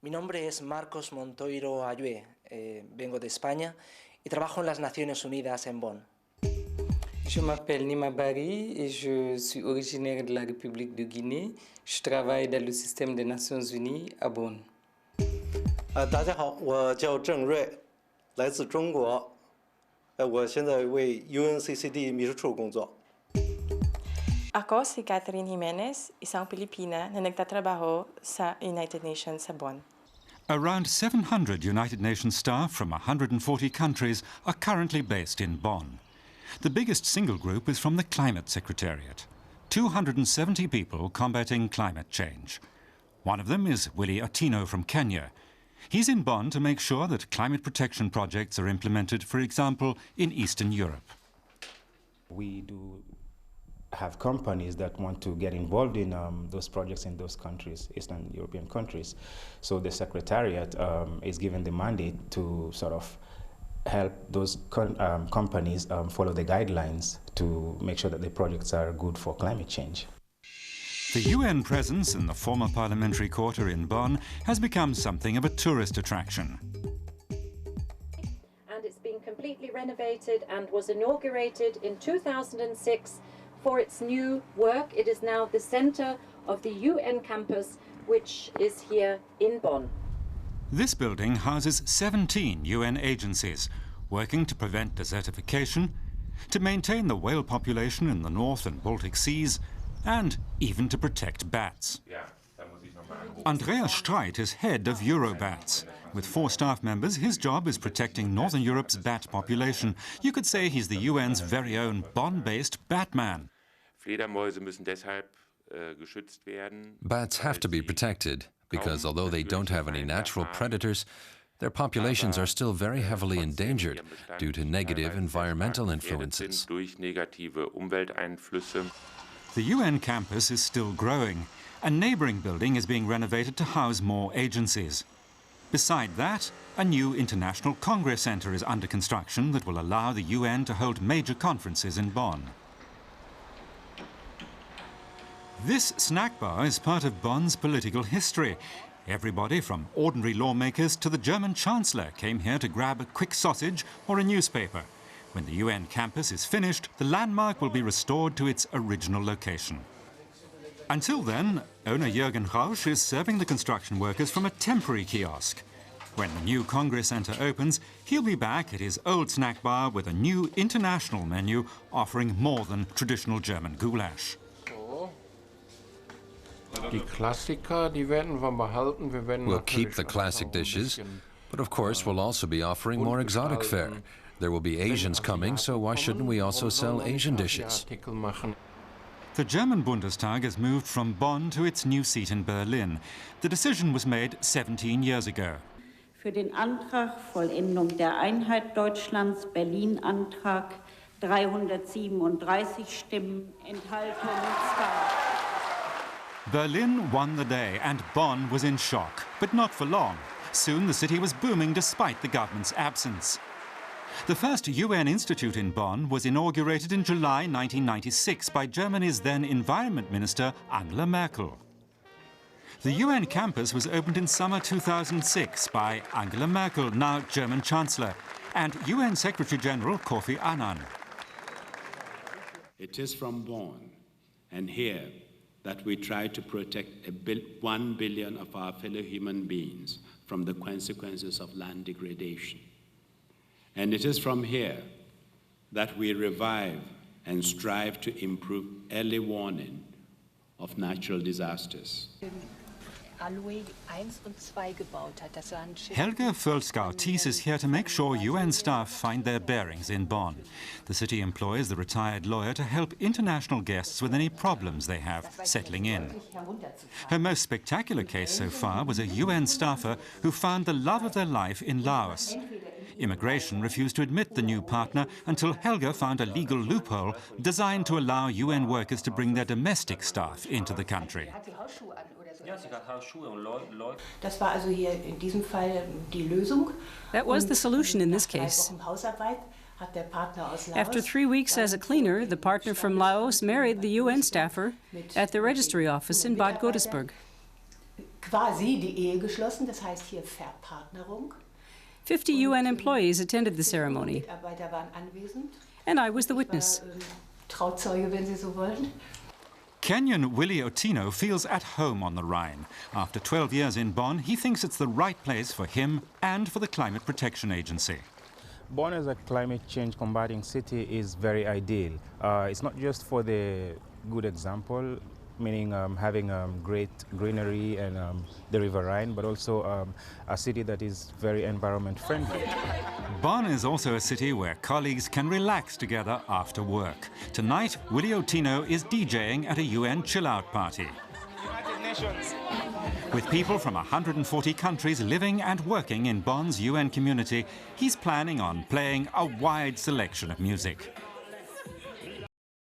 Mi nombre es Marcos Montoiro Ayue, vengo de España y trabajo en las Naciones Unidas en Bonn. Je m'appelle Nima Bari et je suis originaire de la République de Guinée. Je travaille dans le système des Nations Unies à Bonn. 大家好，我叫郑瑞，来自中国。我现在为 UNCCD 秘书处工作。 Ako si Catherine Jimenez, isang Pilipina na nagtatrabaho sa United Nations sa Bonn. Around 700 United Nations staff from 140 countries are currently based in Bonn. The biggest single group is from the Climate Secretariat, 270 people combating climate change. One of them is Willie Otieno from Kenya. He's in Bonn to make sure that climate protection projects are implemented, for example, in Eastern Europe. We do have companies that want to get involved in those projects in those countries, Eastern European countries. So the Secretariat is given the mandate to sort of help those companies follow the guidelines to make sure that the projects are good for climate change. The UN presence in the former parliamentary quarter in Bonn has become something of a tourist attraction. And it's been completely renovated and was inaugurated in 2006 for its new work. It is now the center of the UN campus, which is here in Bonn. This building houses 17 UN agencies working to prevent desertification, to maintain the whale population in the North and Baltic Seas, and even to protect bats. Andreas Streit is head of Eurobats. With 4 staff members, his job is protecting Northern Europe's bat population. You could say he's the UN's very own Bonn-based Batman. Bats have to be protected because although they don't have any natural predators, their populations are still very heavily endangered due to negative environmental influences. The UN campus is still growing. A neighbouring building is being renovated to house more agencies. Beside that, a new International Congress Centre is under construction that will allow the UN to hold major conferences in Bonn. This snack bar is part of Bonn's political history. Everybody from ordinary lawmakers to the German Chancellor came here to grab a quick sausage or a newspaper. When the UN campus is finished, the landmark will be restored to its original location. Until then, owner Jürgen Rausch is serving the construction workers from a temporary kiosk. When the new Congress Centre opens, he'll be back at his old snack bar with a new international menu offering more than traditional German goulash. We'll keep the classic dishes, but of course we'll also be offering more exotic fare. There will be Asians coming, so why shouldn't we also sell Asian dishes? The German Bundestag has moved from Bonn to its new seat in Berlin. The decision was made 17 years ago. Für den Antrag Vollendung der Einheit Deutschlands, Berlin-Antrag, 337 Stimmen, Enthaltung 2. Berlin won the day and Bonn was in shock, but not for long. Soon the city was booming despite the government's absence. The first UN institute in Bonn was inaugurated in July 1996 by Germany's then Environment Minister Angela Merkel. The UN campus was opened in summer 2006 by Angela Merkel, now German Chancellor, and UN Secretary-General Kofi Annan. It is from Bonn and here that we try to protect 1 billion of our fellow human beings from the consequences of land degradation. And it is from here that we revive and strive to improve early warning of natural disasters. Helga Völskau-Thies is here to make sure UN staff find their bearings in Bonn. The city employs the retired lawyer to help international guests with any problems they have settling in. Her most spectacular case so far was a UN staffer who found the love of their life in Laos. Immigration refused to admit the new partner until Helga found a legal loophole designed to allow UN workers to bring their domestic staff into the country. That was the solution in this case. After 3 weeks as a cleaner, the partner from Laos married the UN staffer at the registry office in Bad Godesberg. quasi die Ehe geschlossen, das heißt hier Verpartnerung. 50 UN employees attended the ceremony, Mitarbeiter waren anwesend. and I was the witness. Trauzeuge, wenn Sie so wollen. Kenyan Willie Otino feels at home on the Rhine. After 12 years in Bonn, he thinks it's the right place for him and for the Climate Protection Agency. Bonn as a climate change combating city is very ideal. It's not just for the good example, meaning having great greenery and the River Rhine, but also a city that is very environment friendly. Bonn is also a city where colleagues can relax together after work. Tonight, Willie Otino is DJing at a UN chill-out party. With people from 140 countries living and working in Bonn's UN community, he's planning on playing a wide selection of music.